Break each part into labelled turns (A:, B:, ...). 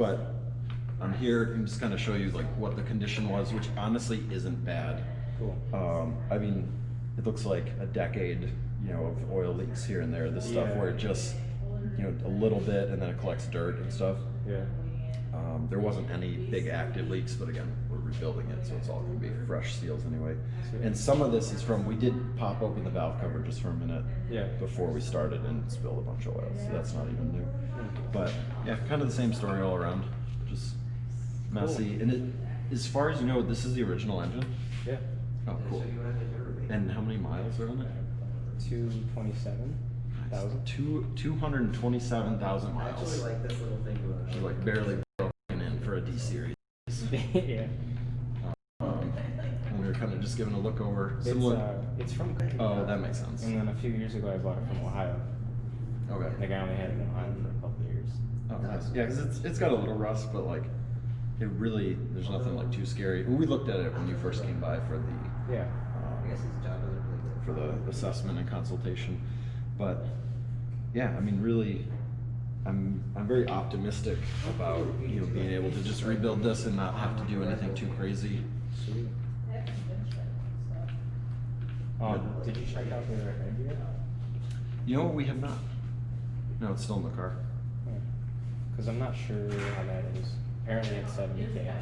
A: but I'm here and just kind of show you like what the condition was, which honestly isn't bad.
B: Cool.
A: I mean, it looks like a decade, you know, of oil leaks here and there. This stuff where it just, you know, a little bit and then it collects dirt and stuff.
B: Yeah.
A: There wasn't any big active leaks, but again, we're rebuilding it, so it's all going to be fresh seals anyway.
B: Sweet.
A: And some of this is from, we did pop open the valve cover just for a minute before we started and spilled a bunch of oil, so that's not even new. But yeah, kind of the same story all around, just messy. Cool. And it, as far as you know, this is the original engine?
B: Yeah.
A: Oh, cool. And how many miles are on it?
B: 227,000.
A: 227,000 miles.
C: I actually like this little thing.
A: You're like barely broken in for a D series.
B: Yeah.
A: And we were kind of just giving a look over.
B: It's from.
A: Oh, that makes sense.
B: And then a few years ago, I bought it from Ohio.
A: Okay.
B: Like I only had it in Ohio for a couple of years.
A: Oh, nice. Yeah, because it's got a little rust, but like it really, there's nothing like too scary. We looked at it when you first came by for the
C: I guess his job doesn't really
A: for the assessment and consultation, but yeah, I mean, really, I'm very optimistic about, you know, being able to just rebuild this and not have to do anything too crazy.
B: Sweet. Did you check out the radiator?
A: You know what, we have not. No, it's still in the car.
B: Because I'm not sure how that is. Apparently it's 70K.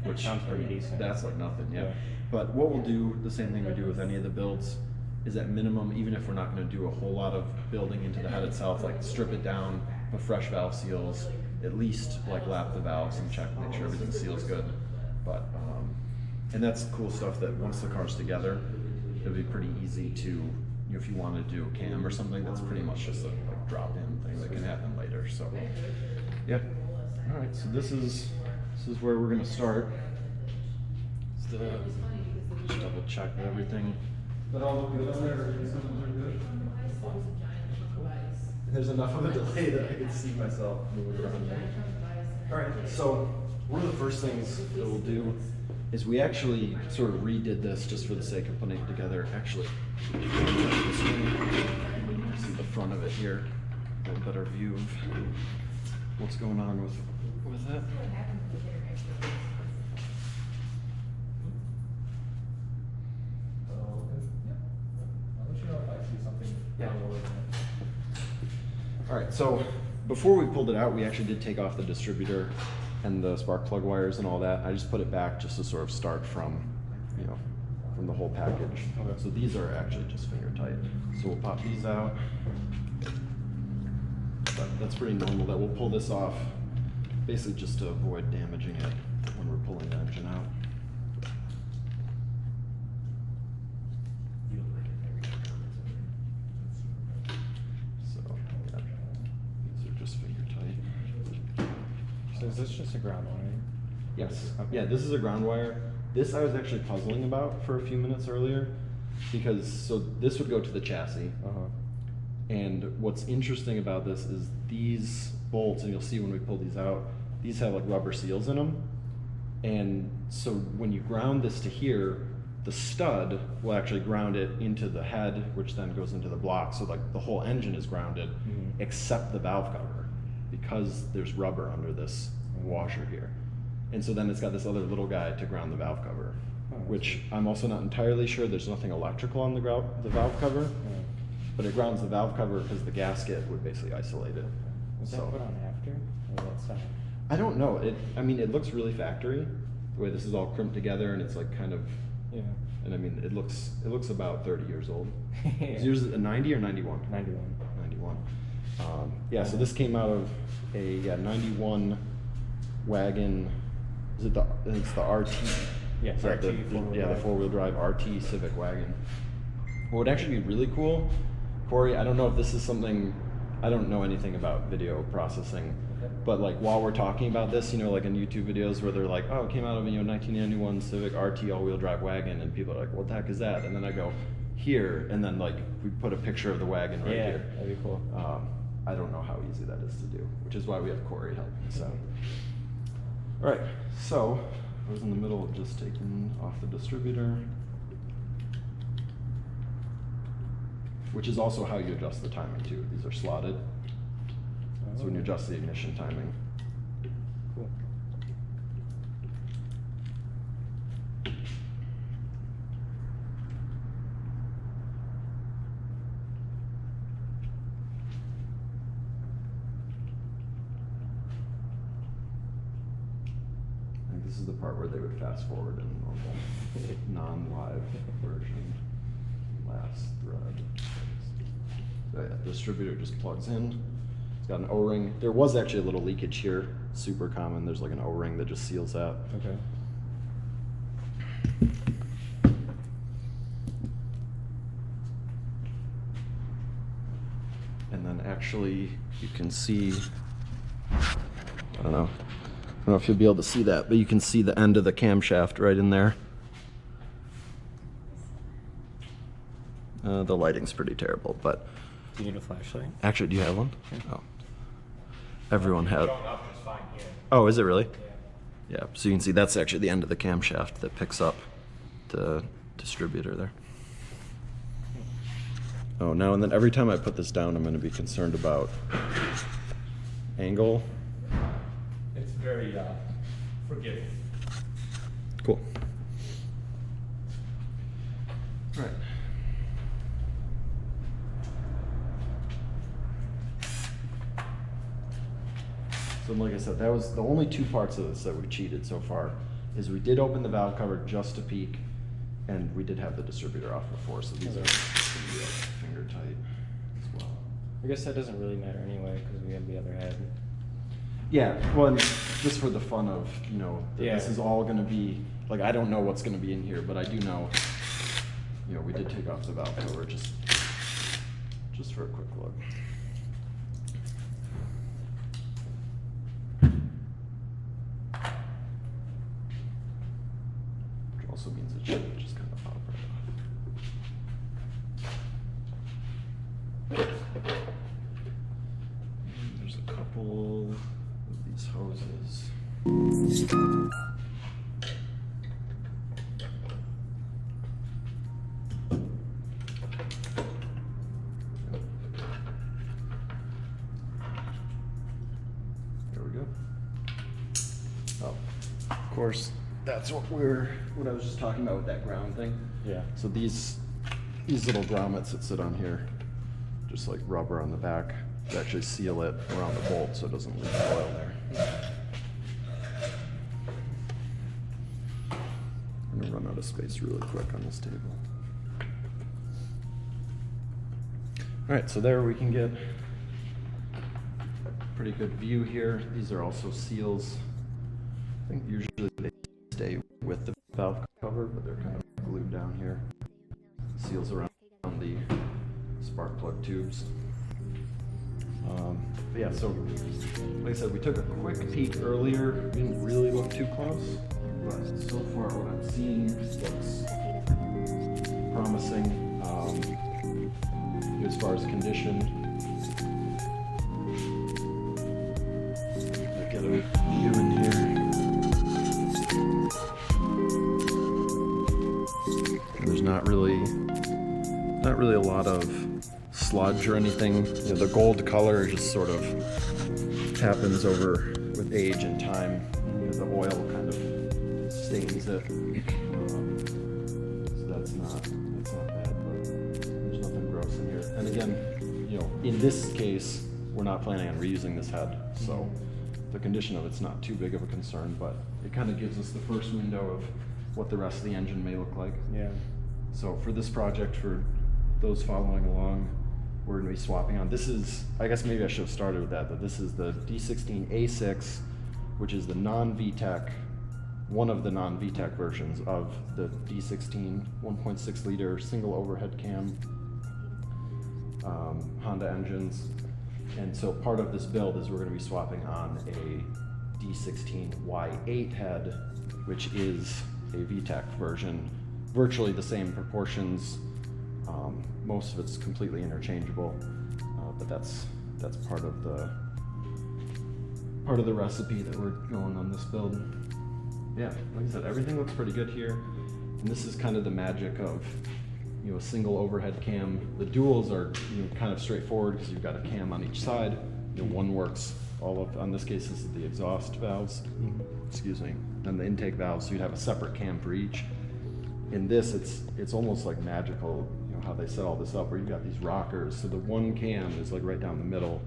A: Which
B: sounds pretty decent.
A: That's like nothing, yeah. But what we'll do, the same thing we do with any of the builds, is at minimum, even if we're not going to do a whole lot of building into the head itself, like strip it down, put fresh valve seals, at least like lap the valves and check, make sure everything seals good. But and that's cool stuff that once the car's together, it'll be pretty easy to, you know, if you want to do a cam or something, that's pretty much just a like drop-in thing that can happen later. So yeah. All right. So this is where we're going to start. Just double check that everything. But all look good on there. Good. There's enough of a delay that I can see myself moving around there. All right. So one of the first things that we'll do is we actually sort of redid this just for the sake of putting it together. Actually, see the front of it here, a little better view of what's going on with it. Yeah. All right, so before we pulled it out, we actually did take off the distributor and the spark plug wires and all that. I just put it back just to sort of start from, you know, from the whole package. Okay. So these are actually just finger tight. So we'll pop these out. But that's pretty normal that we'll pull this off, basically just to avoid damaging it when we're pulling the engine out.
B: So is this just a ground wire?
A: Yes.
B: Okay.
A: Yeah, this is a ground wire. This I was actually puzzling about for a few minutes earlier, because so this would go to the chassis. And what's interesting about this is these bolts, and you'll see when we pull these out, these have like rubber seals in them. And so when you ground this to here, the stud will actually ground it into the head, which then goes into the block. So like the whole engine is grounded, except the valve cover, because there's rubber under this washer here. And so then it's got this other little guy to ground the valve cover, which I'm also not entirely sure. There's nothing electrical on the valve cover, but it grounds the valve cover because the gasket would basically isolate it.
B: Was that put on after, or that side?
A: I don't know. I mean, it looks really factory, the way this is all crimped together, and it's like kind of, and I mean, it looks about 30 years old. Is yours a 90 or 91?
B: 91.
A: 91. Yeah, so this came out of a 91 wagon. Is it it's the RT?
B: Yeah,
A: RT, the four-wheel drive RT Civic Wagon. What would actually be really cool, Corey, I don't know if this is something, I don't know anything about video processing, but like while we're talking about this, you know, like in YouTube videos where they're like, oh, it came out of, you know, 1991 Civic RT all-wheel drive wagon, and people are like, what the heck is that? And then I go, here, and then like we put a picture of the wagon right here.
B: Yeah, that'd be cool.
A: I don't know how easy that is to do, which is why we have Corey helping us out. All right, so I was in the middle of just taking off the distributor, which is also how you adjust the timing too. These are slotted. So when you adjust the ignition timing, this is the part where they would fast forward in a normal, non-live version. Last thread. So yeah, the distributor just plugs in. It's got an O-ring. There was actually a little leakage here, super common. There's like an O-ring that just seals that.
B: Okay.
A: And then actually you can see, I don't know if you'll be able to see that, but you can see the end of the camshaft right in there. The lighting's pretty terrible, but
B: Do you need a flashlight?
A: actually, do you have one? Oh, everyone has.
D: Going up is fine here.
A: Oh, is it really?
D: Yeah.
A: Yeah. So you can see that's actually the end of the camshaft that picks up the distributor there. Oh, now and then every time I put this down, I'm going to be concerned about angle.
D: It's very forgiving.
A: Cool. All right. So like I said, that was the only two parts of this that we cheated so far, is we did open the valve cover just to peek, and we did have the distributor off before, so these are going to be like finger tight as well.
B: I guess that doesn't really matter anyway because we have the other head.
A: Yeah, well, and just for the fun of, you know, that
B: Yeah.
A: this is all going to be, like, I don't know what's going to be in here, but I do know, you know, we did take off the valve cover just for a quick look. Which also means it should just kind of pop right off. And there's a couple of these hoses. There we go. Oh, of course, that's what I was just talking about with that ground thing.
B: Yeah.
A: So these little grommets that sit on here, just like rubber on the back, to actually seal it around the bolt so it doesn't leak oil there. I'm gonna run out of space really quick on this table. All right, so there we can get a pretty good view here. These are also seals. I think usually they stay with the valve cover, but they're kind of glued down here. Seals around the spark plug tubes. But yeah, so like I said, we took a quick peek earlier. We didn't really look too close, but so far what I'm seeing looks promising. As far as condition, get a view in here. And there's not really a lot of sludge or anything. You know, the gold color just sort of happens over with age and time. You know, the oil kind of stains it. So that's not bad, but there's nothing gross in here. And again, you know, in this case, we're not planning on reusing this head, so the condition of it's not too big of a concern, but it kind of gives us the first window of what the rest of the engine may look like.
B: Yeah.
A: So for this project, for those following along, we're going to be swapping on. This is, I guess maybe I should have started with that, but this is the D16A6, which is the non-VTEC, one of the non-VTEC versions of the D16 1.6 liter single overhead cam Honda engines. And so part of this build is we're going to be swapping on a D16Y8 head, which is a VTEC version, virtually the same proportions. Most of it's completely interchangeable, but that's part of the recipe that we're going on this build. Yeah, like I said, everything looks pretty good here, and this is kind of the magic of, you know, a single overhead cam. The duals are, you know, kind of straightforward because you've got a cam on each side. You know, one works on this case, this is the exhaust valves, excuse me, and the intake valves, so you'd have a separate cam for each. In this, it's almost like magical, you know, how they set all this up, where you've got these rockers, so the one cam is like right down the middle,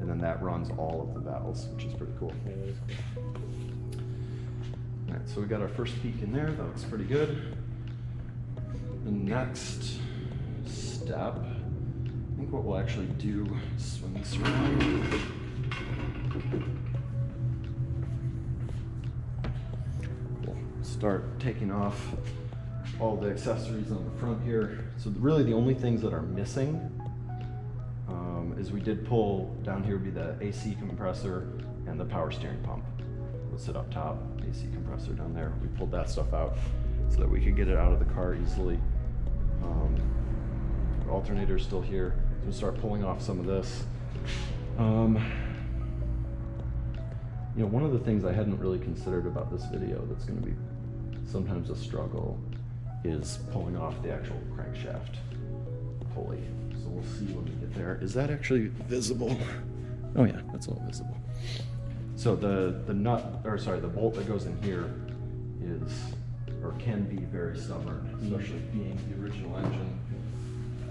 A: and then that runs all of the valves, which is pretty cool.
B: Yeah, that is cool.
A: All right, so we got our first peek in there. That looks pretty good. The next step, I think what we'll actually do is swing this around. We'll start taking off all the accessories on the front here. So really the only things that are missing is we did pull, down here would be the AC compressor and the power steering pump. We'll sit up top, AC compressor down there. We pulled that stuff out so that we could get it out of the car easily. Alternator's still here. So we'll start pulling off some of this. You know, one of the things I hadn't really considered about this video that's going to be sometimes a struggle is pulling off the actual crankshaft pulley. So we'll see when we get there. Is that actually visible? Oh yeah, that's all visible. So the bolt that goes in here is, or can be very stubborn, especially being the original engine.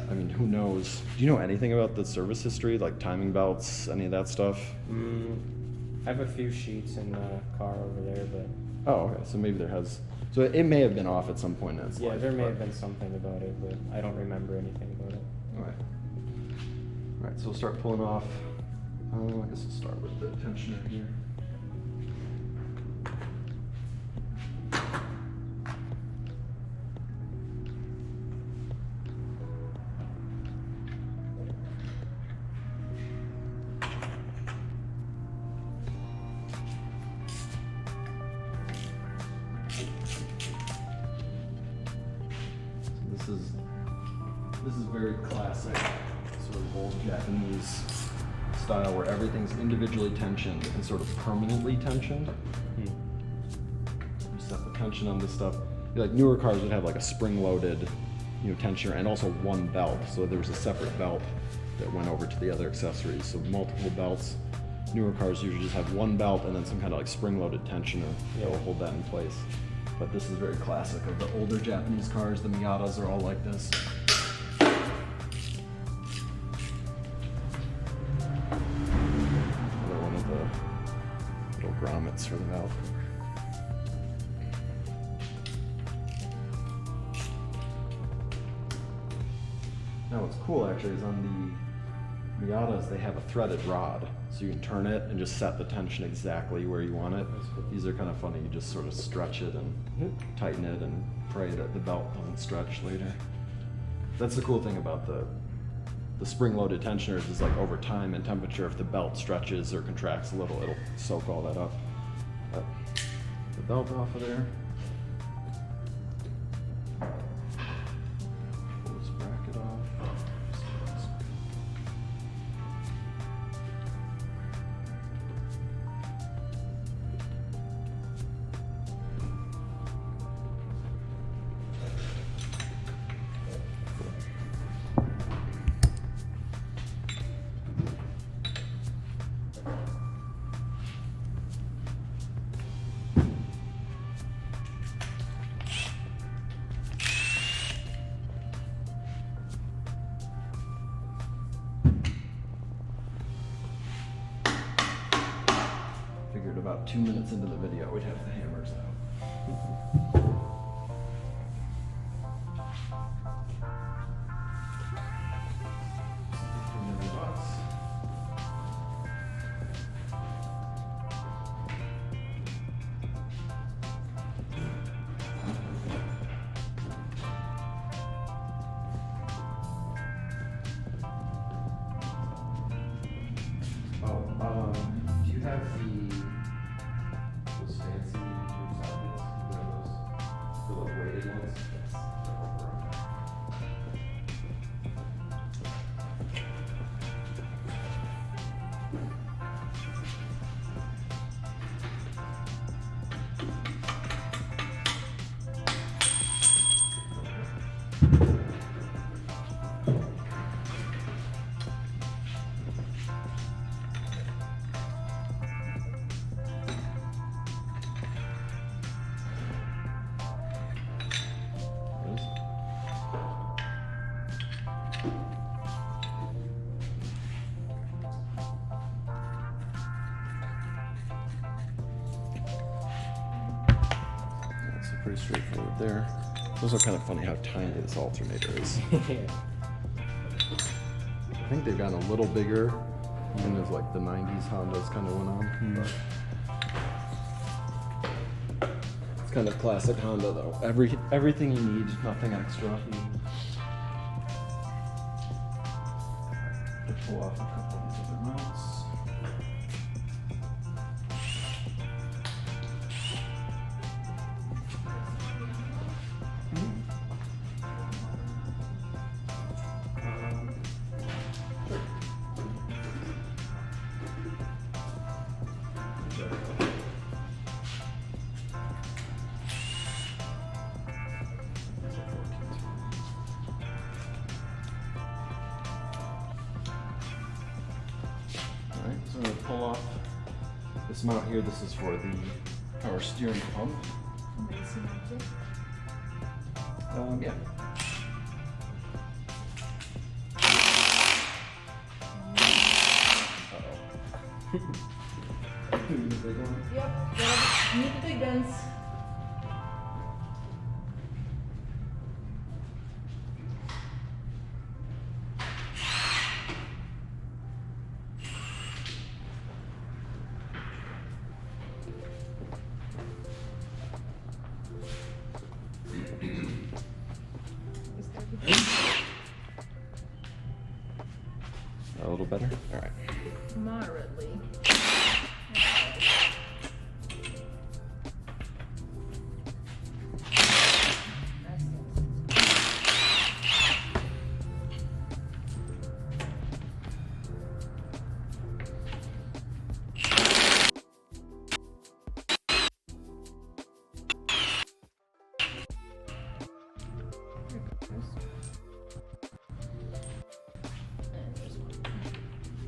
A: I mean, who knows? Do you know anything about the service history, like timing belts, any of that stuff?
B: I have a few sheets in the car over there, but
A: Oh, okay, so maybe there has, so it may have been off at some point in its
B: yeah,
A: life.
B: there may
A: but-
B: have been something about it, but I don't remember anything about it.
A: Alright. Alright, so we'll start pulling off. I guess we'll start with the tensioner here. This is very classic, sort of old Japanese style where everything's individually tensioned and sort of permanently tensioned. You set the tension on this stuff. Like newer cars would have like a spring-loaded, tensioner and also one belt. So there was a separate belt that went over to the other accessories. So multiple belts. Newer cars usually just have one belt and then some kind of like spring-loaded tensioner that will hold that in place. But this is very classic of the older Japanese cars. The Miatas are all like this. Another one of the little grommets for the valve. Now what's cool actually is on the Miatas they have a threaded rod. So you can turn it and just set the tension exactly where you want it. These are kind of funny. You just sort of stretch it and tighten it and pray that the belt doesn't stretch later. That's the cool thing about the spring-loaded tensioners is like over time and temperature, if the belt stretches or contracts a little, it'll soak all that up. But the belt off of there. Pull this bracket off. Figured about 2 minutes into the video we'd have the hammers out. Do you have those fancy loop sockets? You know those? The little weighted ones? Yes. pretty straightforward there. It's also kind of funny how tiny this alternator is. I think they've gotten a little bigger, even as like the 90s Hondas kind of went on. But it's kind of classic Honda though. Everything you need, nothing extra. To pull off a couple of these other mounts. Alright, so I'm going to pull off this mount here. This is for the power steering pump. Yeah.
E: Yep, gotta meet the big guns.
A: A little better? Alright.
E: Moderately.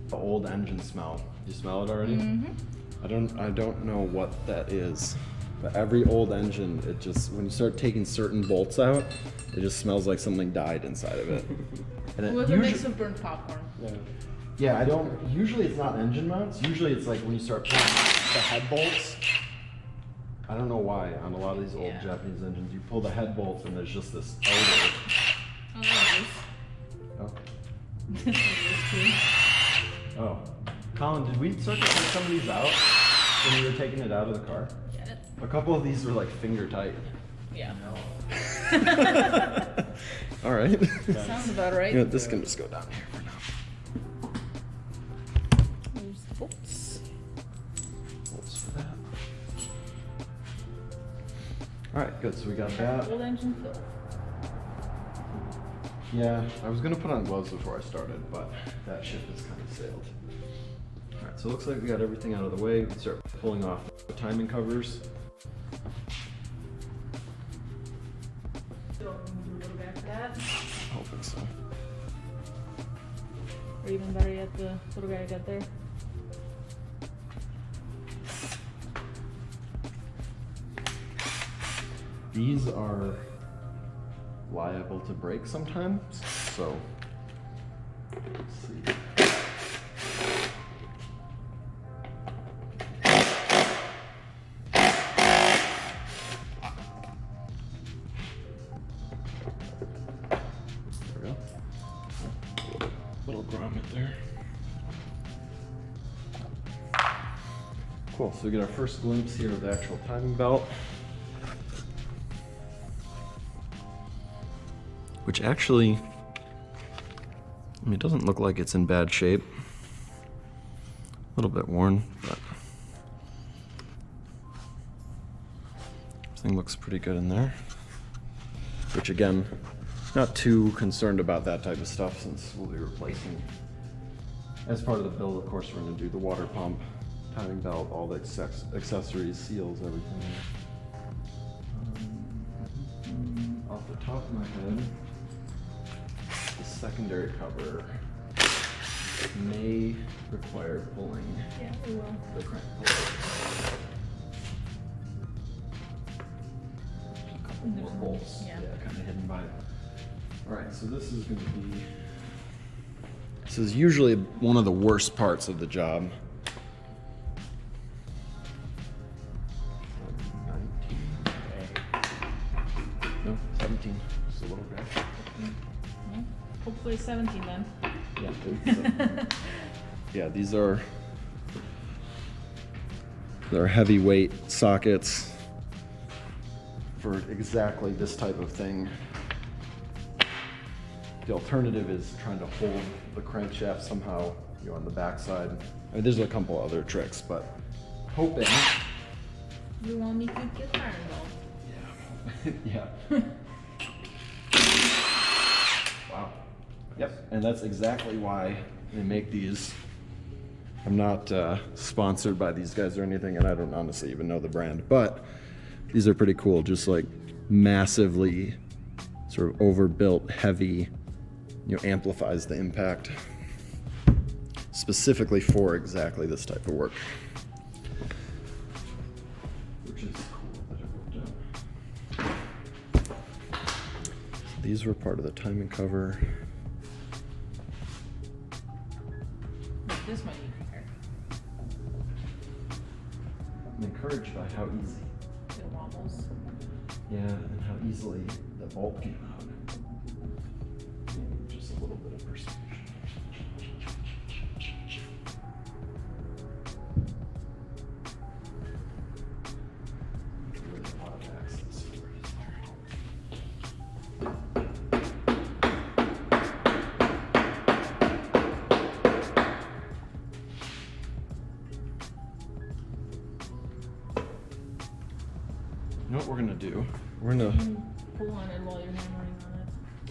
A: The old engine smell. You smell it already?
E: Mm-hmm.
A: I don't know what that is, but every old engine, it just, when you start taking certain bolts out, it just smells like something died inside of it. And it
E: With a
A: usually,
E: mix of burnt popcorn.
A: yeah, I don't, usually it's not engine mounts. Usually it's like when you start pulling the head bolts. I don't know why, on a lot of these old
E: Yeah.
A: Japanese engines, you pull the head bolts and there's just this odor.
E: Oh, there it
A: Oh.
E: is. There it is too.
A: Oh. Colin, did we start to take some of these out when you were taking it out of the car?
E: Get it?
A: A couple of these were like finger tight.
E: Yeah.
A: All right.
E: Sounds about right.
A: You know, this can just go down here for now.
E: There's the bolts.
A: Bolts for that. All right, good. So we got that.
E: Old engine fill.
A: Yeah, I was gonna put on gloves before I started, but that ship has kind of sailed. All right, so it looks like we got everything out of the way. We can start pulling off the timing covers.
E: So, we'll go back to that.
A: Hoping so.
E: Or even better yet, the little guy I got there.
A: These are liable to break sometimes, so let's see. There we go. Little grommet there. Cool, so we get our first glimpse here of the actual timing belt. Which actually, I mean, it doesn't look like it's in bad shape. A little bit worn, but everything looks pretty good in there. Which again, not too concerned about that type of stuff since we'll be replacing. As part of the build, of course, we're gonna do the water pump, timing belt, all the accessories, seals, everything. Off the top of my head, the secondary cover may require pulling
E: Yeah, we will.
A: the crank pulley. A couple more bolts,
E: Yeah.
A: kind of hidden by it. All right, so this is going to be. This is usually one of the worst parts of the job. 19. Just a little bit.
E: Well, hopefully 17 then.
A: Yeah. Yeah, they're heavyweight sockets for exactly this type of thing. The alternative is trying to hold the crankshaft somehow, on the backside. I mean, there's a couple other tricks, but hoping.
E: You want me to get fire involved?
A: Yeah. Wow. Yep. And that's exactly why they make these. I'm not sponsored by these guys or anything, and I don't honestly even know the brand, but these are pretty cool. Just like massively sort of overbuilt, heavy, amplifies the impact specifically for exactly this type of work. Which is cool that it worked out. So these were part of the timing cover.
E: This might be fire.
A: I'm encouraged by how easy.
E: It wobbles.
A: Yeah, and how easily the bolt came out. And just a little bit of persuasion. Really a lot of access for it You know what we're gonna do? We're gonna,
E: Pull on it while you're hammering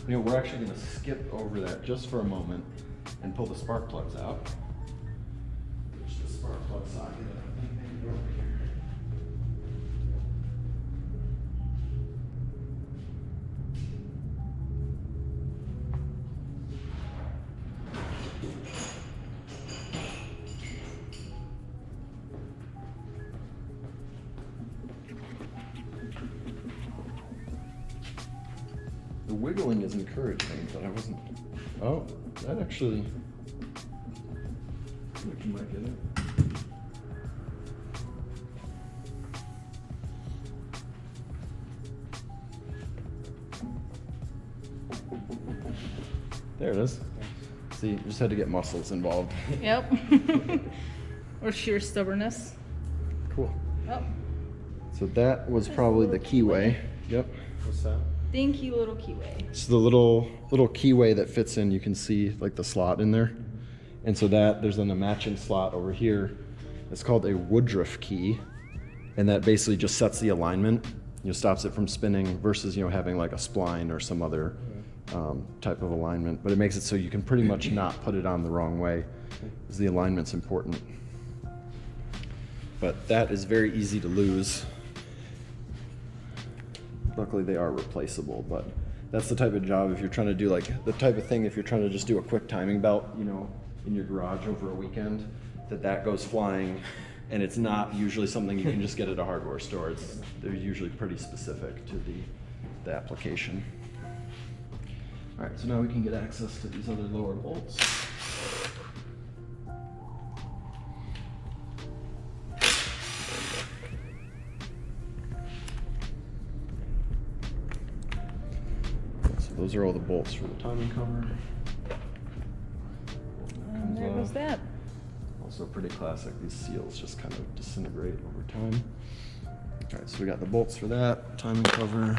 E: on it.
A: we're actually gonna skip over that just for a moment and pull the spark plugs out. Which the spark plug socket, I think maybe over here. The wiggling is encouraging, but I wasn't. Oh, that actually. I think you might get it. There it is. See, you just had to get muscles involved.
E: Yep. Or sheer stubbornness.
A: Cool.
E: Oh,
A: So that was probably the keyway. Yep.
B: What's that?
E: dinky little keyway.
A: It's the little keyway that fits in. You can see like the slot in there. And so there's then a matching slot over here. It's called a Woodruff key. And that basically just sets the alignment, stops it from spinning versus, having like a spline or some other type of alignment. But it makes it so you can pretty much not put it on the wrong way, because the alignment's important. But that is very easy to lose. Luckily they are replaceable, but that's the type of job if you're trying to do like the type of thing if you're trying to just do a quick timing belt, in your garage over a weekend, that goes flying, and it's not usually something you can just get at a hardware store. They're usually pretty specific to the application. All right, so now we can get access to these other lower bolts. So those are all the bolts for the timing cover.
E: And there goes that.
A: Also pretty classic, these seals just kind of disintegrate over time. All right, so we got the bolts for that, timing cover.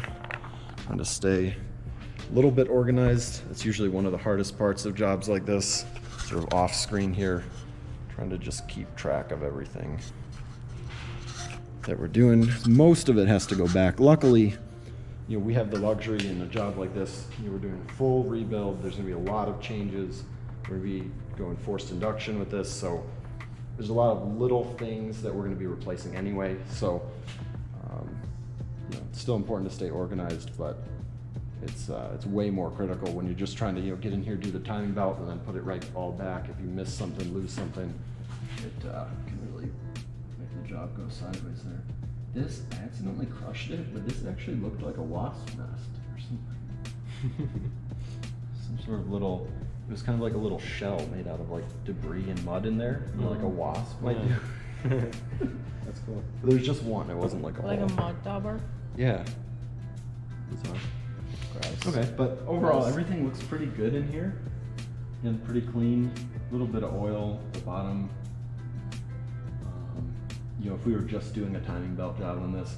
A: Trying to stay a little bit organized. That's usually one of the hardest parts of jobs like this, sort of off screen here. Trying to just keep track of everything that we're doing. Most of it has to go back. Luckily, we have the luxury in a job like this, we're doing full rebuild. There's gonna be a lot of changes. We're gonna be going forced induction with this, so there's a lot of little things that we're gonna be replacing anyway. So it's still important to stay organized, but it's way more critical when you're just trying to get in here, do the timing belt, and then put it right all back. If you miss something, lose something, it can really make the job go sideways there. This, I accidentally crushed it, but this actually looked like a wasp nest or something. Some sort of little, it was kind of like a little shell made out of like debris and mud in there, like a wasp might do.
B: That's cool.
A: But there's just one, it wasn't like a
E: Like
A: whole.
E: a mud dauber.
A: Yeah. Bizarre.
B: price.
A: Okay, but overall, everything looks pretty good in here. And pretty clean. A little bit of oil at the bottom. You know, if we were just doing a timing belt job on this,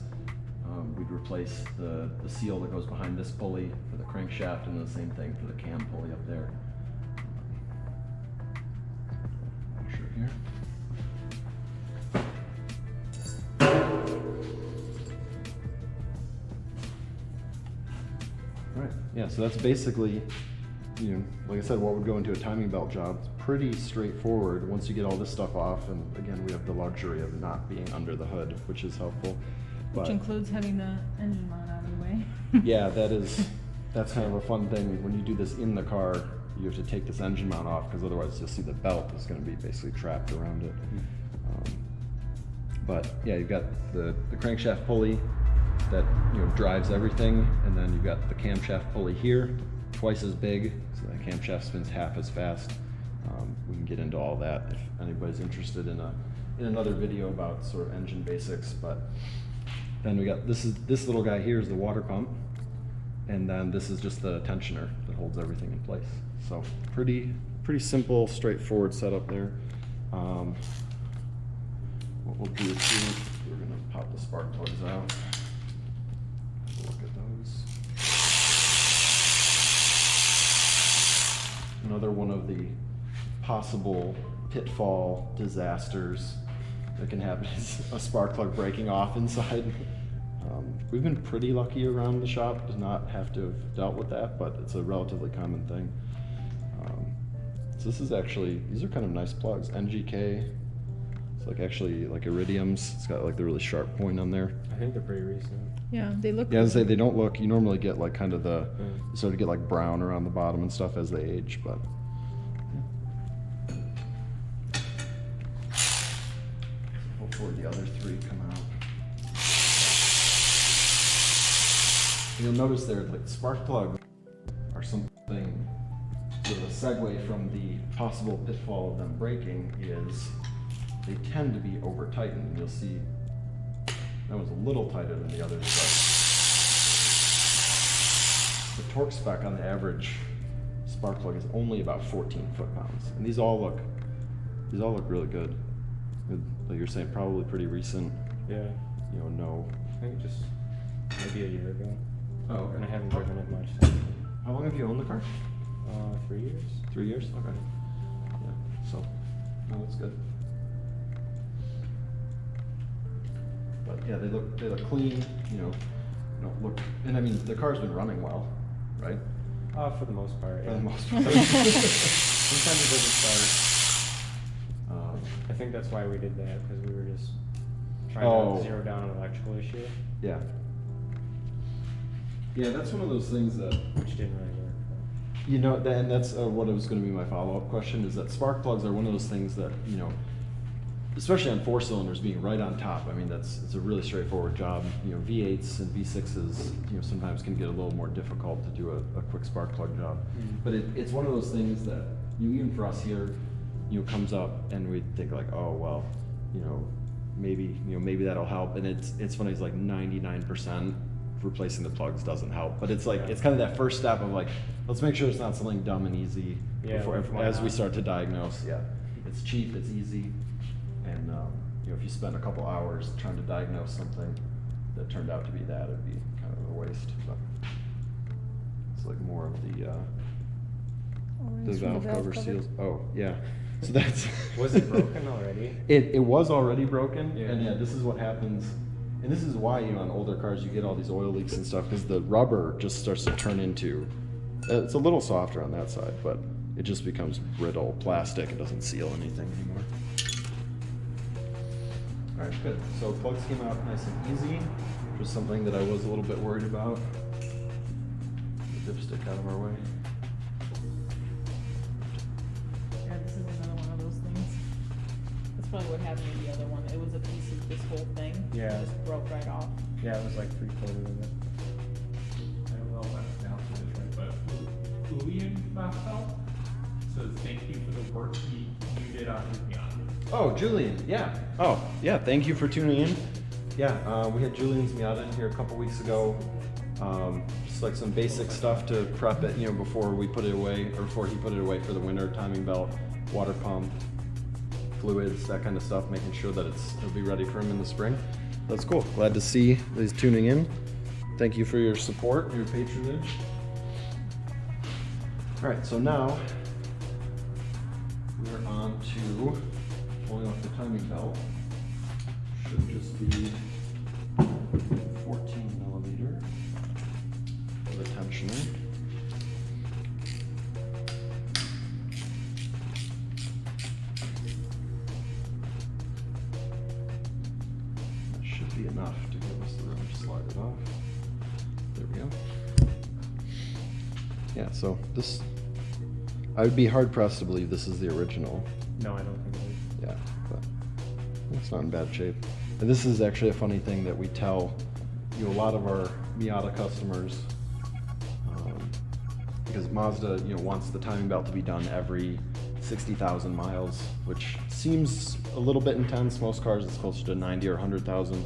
A: we'd replace the seal that goes behind this pulley for the crankshaft, and the same thing for the cam pulley up there. Washer here. Right. Yeah, so that's basically, you know, like I said, what would go into a timing belt job. It's pretty straightforward once you get all this stuff off, and again, we have the luxury of not being under the hood, which is helpful.
E: Which includes having the engine mount out of the way.
A: Yeah, that's kind of a fun thing. When you do this in the car, you have to take this engine mount off, because otherwise you'll see the belt is going to be basically trapped around it. But yeah, you've got the crankshaft pulley that, you know, drives everything, and then you've got the camshaft pulley here, twice as big, so the camshaft spins half as fast. We can get into all that if anybody's interested in another video about sort of engine basics. But then we got this little guy here is the water pump, and then this is just the tensioner that holds everything in place. So pretty simple, straightforward setup there. What we'll do is we're gonna pop the spark plugs out. Have a look at those. Another one of the possible pitfall disasters that can happen is a spark plug breaking off inside. We've been pretty lucky around the shop to not have to have dealt with that, but it's a relatively common thing. So this is actually, these are kind of nice plugs. NGK, it's like actually like iridiums. It's got like the really sharp point on there.
B: I think they're pretty recent.
E: Yeah, they look.
A: Yeah, I was gonna say they don't look, you normally get like kind of you sort of get like brown around the bottom and stuff as they age, but. Yeah. Hopefully the other three come out. You'll notice there, like spark plugs are something, sort of a segue from the possible pitfall of them breaking is they tend to be over tightened. You'll see that was a little tighter than the others, but the torque spec on the average spark plug is only about 14 foot-pounds. And these all look really good. Like you're saying, probably pretty recent.
B: Yeah.
A: You know, no.
B: I think just maybe a year ago.
A: Oh, okay.
B: And I haven't driven it much since.
A: How long have you owned the car?
B: 3 years.
A: 3 years? Okay. Yeah, so, no, that's good. But yeah, they look clean, you know, don't look, and I mean, the car's been running well, right?
B: For the most part, yeah.
A: For the most part.
B: Sometimes it doesn't start. I think that's why we did that, because we were just trying to zero down an electrical issue.
A: Yeah. Yeah, that's one of those things that,
B: Which didn't really work.
A: you know, and that's what was going to be my follow-up question, is that spark plugs are one of those things that, you know, especially on 4 cylinders being right on top, I mean, it's a really straightforward job. You know, V8s and V6s, you know, sometimes can get a little more difficult to do a quick spark plug job. But it's one of those things that, you know, even for us here, you know, comes up and we think like, oh, well, you know, maybe that'll help. And it's funny, it's like 99% replacing the plugs doesn't help. But it's like, it's kind of that first step of like, let's make sure it's not something dumb and easy as we start to diagnose. Yeah, it's cheap, it's easy. And you know, if you spend a couple hours trying to diagnose something that turned out to be that, it'd be kind of a waste. But it's like more of the valve cover seals. Oh yeah, so that's.
B: Was it broken already?
A: It was already broken,
B: Yeah.
A: and yeah, this is what happens. And this is why, you know, on older cars you get all these oil leaks and stuff, because the rubber just starts to turn into. It's a little softer on that side, but it just becomes brittle plastic. It doesn't seal anything anymore. All right, good. So plugs came out nice and easy, which was something that I was a little bit worried about. The dipstick out of our way.
E: Yeah, this is another one of those things. That's probably what happened to the other one. It was a piece of this whole thing.
B: Yeah.
E: It just broke right off.
B: Yeah, it was like 3/4 of it.
D: I don't know if I pronounced it right, but Julian Marcel says thank you for the work you did on his Miata.
A: Oh, Julian, yeah. Oh, yeah, thank you for tuning in. Yeah, we had Julian's Miata in here a couple weeks ago. Just like some basic stuff to prep it, before we put it away, or before he put it away for the winter. Timing belt, water pump, fluids, that kind of stuff, making sure that it'll be ready for him in the spring. That's cool. Glad to see that he's tuning in. Thank you for your support, your patronage. All right, so now we're on to pulling off the timing belt. Should just be 14 millimeter for the tensioner. That should be enough to give us the room to slide it off. There we go. Yeah, so this, I would be hard pressed to believe this is the original.
B: No, I don't think it is.
A: Yeah, but it's not in bad shape. And this is actually a funny thing that we tell a lot of our Miata customers, because Mazda wants the timing belt to be done every 60,000 miles, which seems a little bit intense. Most cars it's closer to 90 or 100,000.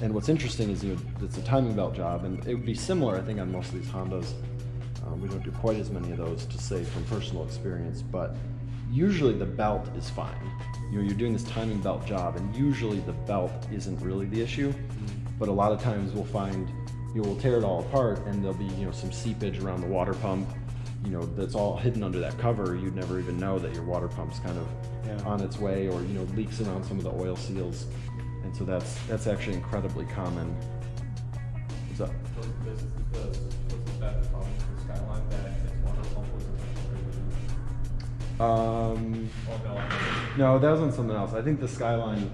A: And what's interesting is it's a timing belt job, and it would be similar, I think, on most of these Hondas. We don't do quite as many of those, to say from personal experience, but usually the belt is fine. You're doing this timing belt job, and usually the belt isn't really the issue. But a lot of times we'll find, we'll tear it all apart, and there'll be some seepage around the water pump, that's all hidden under that cover. You'd never even know that your water pump's kind of on its way, or leaks around some of the oil seals. And so that's actually incredibly common. What's up?
D: Was that problem with the Skyline that its water pump wasn't?
A: No, that was on something else. I think the Skyline,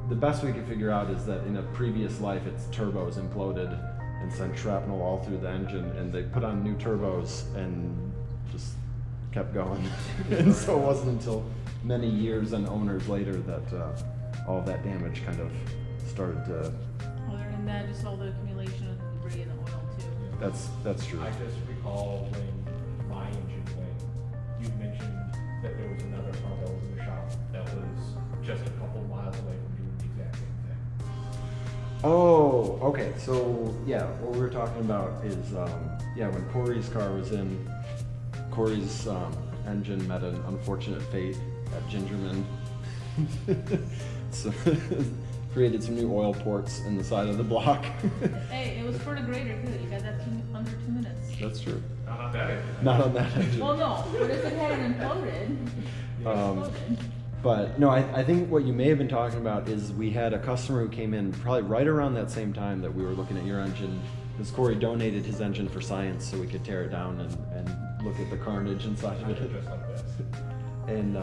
A: the best we could figure out is that in a previous life, its turbos imploded and sent shrapnel all through the engine, and they put on new turbos and just kept going. And so it wasn't until many years and owners later that all of that damage kind of started to.
E: Other than that, just all the accumulation of debris in the oil too.
A: That's true.
D: I just recall when my engine went, you mentioned that there was another car that was in the shop that was just a couple miles away from doing the exact same thing.
A: Oh, okay. So yeah, what we were talking about is when Corey's car was in, Corey's engine met an unfortunate fate at Gingerman. So created some new oil ports in the side of the block.
E: Hey, it was for the grader too. You got that under 2 minutes.
A: That's true.
D: Not on that engine.
A: Not on that engine.
E: Well, no, but if it hadn't imploded, exploded.
A: But no, I think what you may have been talking about is we had a customer who came in probably right around that same time that we were looking at your engine, because Corey donated his engine for science so we could tear it down and look at the carnage inside of it.
D: Just like this.
A: And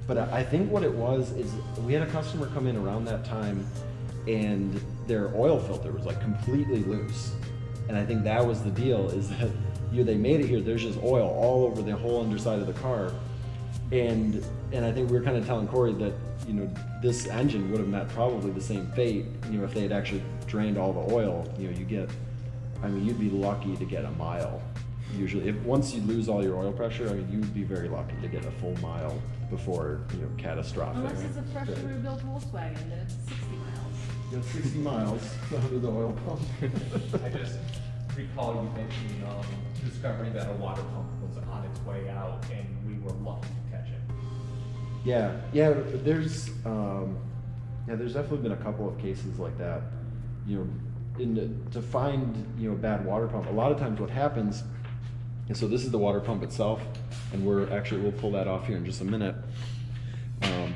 A: but I think what it was is we had a customer come in around that time, and their oil filter was like completely loose. And I think that was the deal, is that they made it here, there's just oil all over the whole underside of the car. And I think we were kind of telling Corey that, this engine would have met probably the same fate, if they had actually drained all the oil. You'd be lucky to get a mile. Usually, once you lose all your oil pressure, you'd be very lucky to get a full mile before, catastrophic.
E: Unless it's a freshly rebuilt Volkswagen, then it's 60 miles.
A: You got 60 miles under the oil pump.
D: I just recall you mentioning discovering that a water pump was on its way out, and we were lucky to catch it.
A: Yeah, there's definitely been a couple of cases like that. To find a bad water pump, a lot of times what happens. And so this is the water pump itself, and we'll pull that off here in just a minute.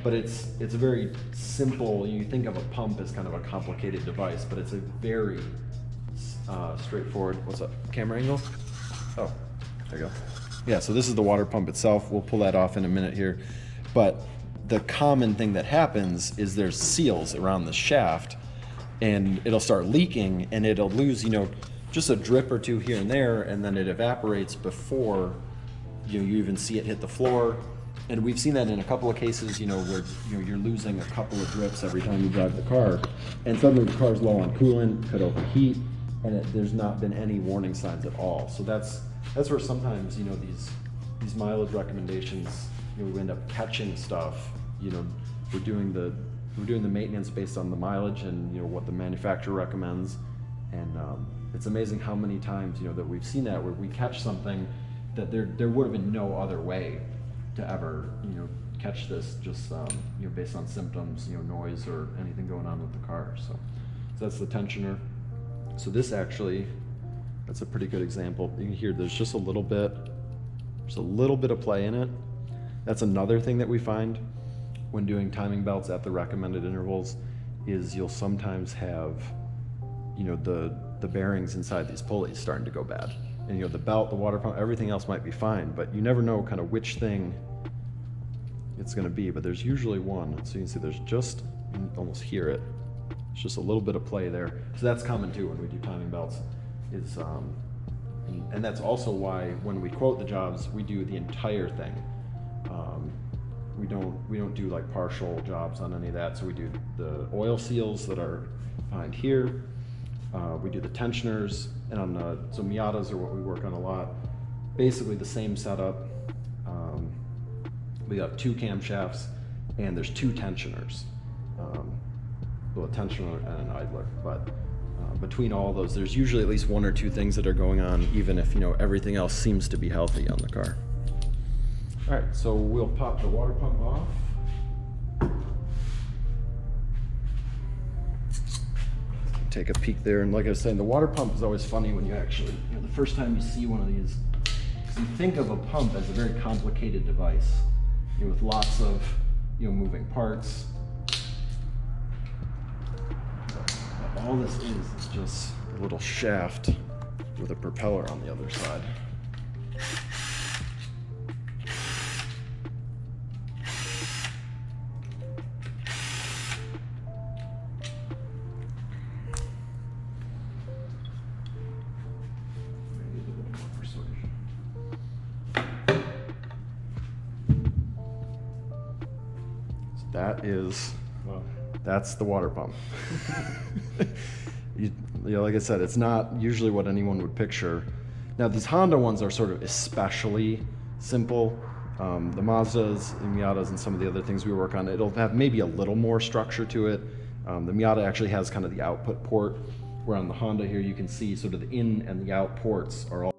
A: But it's a very simple, you think of a pump as kind of a complicated device, but it's a very straightforward, what's up, camera angle? Oh, there you go. Yeah, so this is the water pump itself. We'll pull that off in a minute here. But the common thing that happens is there's seals around the shaft, and it'll start leaking, and it'll lose, just a drip or two here and there, and then it evaporates before you even see it hit the floor. And we've seen that in a couple of cases, where you're losing a couple of drips every time you drive the car, and suddenly the car's low on coolant, could overheat, and there's not been any warning signs at all. So that's where sometimes these mileage recommendations, we end up catching stuff. We're doing the maintenance based on the mileage and what the manufacturer recommends. And it's amazing how many times, you know, that we've seen that where we catch something that there would have been no other way to ever, you know, catch this just, you know, based on symptoms, you know, noise or anything going on with the car. So that's the tensioner. So this actually, that's a pretty good example. You can hear there's just a little bit of play in it. That's another thing that we find when doing timing belts at the recommended intervals is you'll sometimes have, you know, the bearings inside these pulleys starting to go bad. And you know, the belt, the water pump, everything else might be fine, but you never know kind of which thing it's gonna be, but there's usually one. So you can see there's just, you can almost hear it. It's just a little bit of play there. So that's common too when we do timing belts is, and that's also why when we quote the jobs, we do the entire thing. We don't do like partial jobs on any of that. So we do the oil seals that are behind here. We do the tensioners, and on so Miatas are what we work on a lot. Basically the same setup. We got 2 camshafts, and there's 2 tensioners. Well, a tensioner and an idler, but between all those, there's usually at least 1 or 2 things that are going on, even if, you know, everything else seems to be healthy on the car. All right, so we'll pop the water pump off. Take a peek there, and like I was saying, the water pump is always funny when you actually, you know, the first time you see one of these, because you think of a pump as a very complicated device, you know, with lots of, you know, moving parts. But all this is just a little shaft with a propeller on the other side. That's the water pump. You know, like I said, it's not usually what anyone would picture. Now these Honda ones are sort of especially simple. The Mazdas and Miatas and some of the other things we work on, it'll have maybe a little more structure to it. The Miata actually has kind of the output port, where on the Honda here you can see sort of the in and the out ports are all